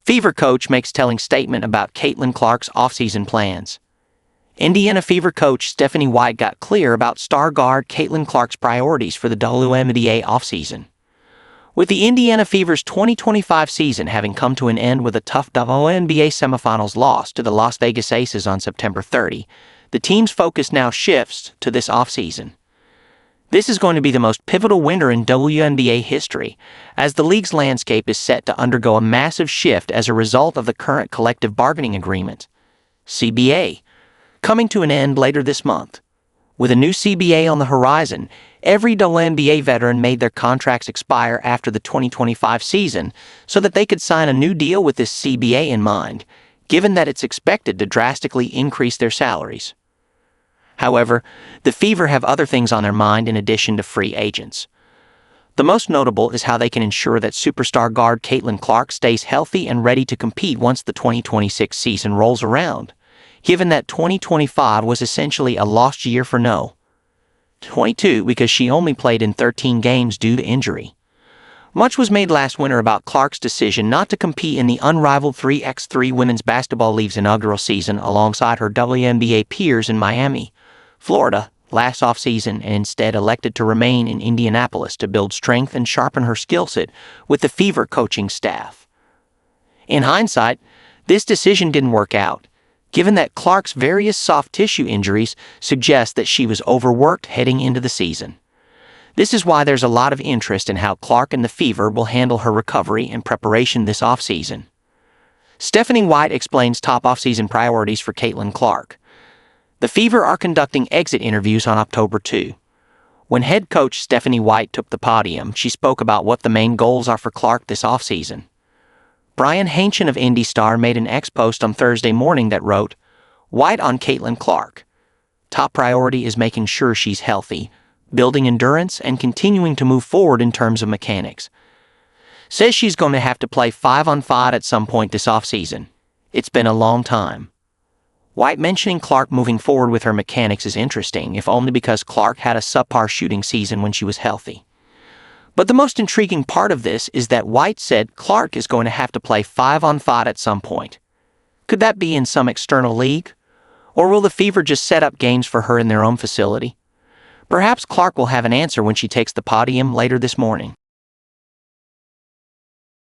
Fever coach makes telling statement about Caitlin Clark's offseason plans. Indiana Fever coach Stephanie White got clear about star guard Caitlin Clark's priorities for the WNBA offseason. With the Indiana Fever's 2025 season having come to an end with a tough WNBA Semifinals loss to the Las Vegas Aces on September 30, the team's focus now shifts to this offseason. This is going to be the most pivotal winter in WNBA history, as the league's landscape is set to undergo a massive shift as a result of the current collective bargaining agreement, CBA, coming to an end later this month. With a new CBA on the horizon, every WNBA veteran made their contracts expire after the 2025 season so that they could sign a new deal with this CBA in mind, given that it's expected to drastically increase their salaries. However, the Fever have other things on their mind in addition to free agents. The most notable is how they can ensure that superstar guard Caitlin Clark stays healthy and ready to compete once the 2026 season rolls around, given that 2025 was essentially a lost year for No. 22 because she only played in 13 games due to injury. Much was made last winter about Clark's decision not to compete in the unrivaled 3x3 Women's Basketball League's inaugural season alongside her WNBA peers in Miami, Florida, last offseason, and instead elected to remain in Indianapolis to build strength and sharpen her skill set with the Fever coaching staff. In hindsight, this decision didn't work out, given that Clark's various soft tissue injuries suggest that she was overworked heading into the season. This is why there's a lot of interest in how Clark and the Fever will handle her recovery and preparation this offseason. Stephanie White explains top offseason priorities for Caitlin Clark. The Fever are conducting exit interviews on October 2. When head coach Stephanie White took the podium, she spoke about what the main goals are for Clark this offseason. Brian Hainchen of Indy Star made an X post on Thursday morning that wrote, "White on Caitlin Clark. Top priority is making sure she's healthy, building endurance, and continuing to move forward in terms of mechanics. Says she's going to have to play 5-on-5 at some point this offseason. It's been a long time." White mentioning Clark moving forward with her mechanics is interesting, if only because Clark had a subpar shooting season when she was healthy. But the most intriguing part of this is that White said Clark is going to have to play 5-on-5 at some point. Could that be in some external league? Or will the Fever just set up games for her in their own facility? Perhaps Clark will have an answer when she takes the podium later this morning.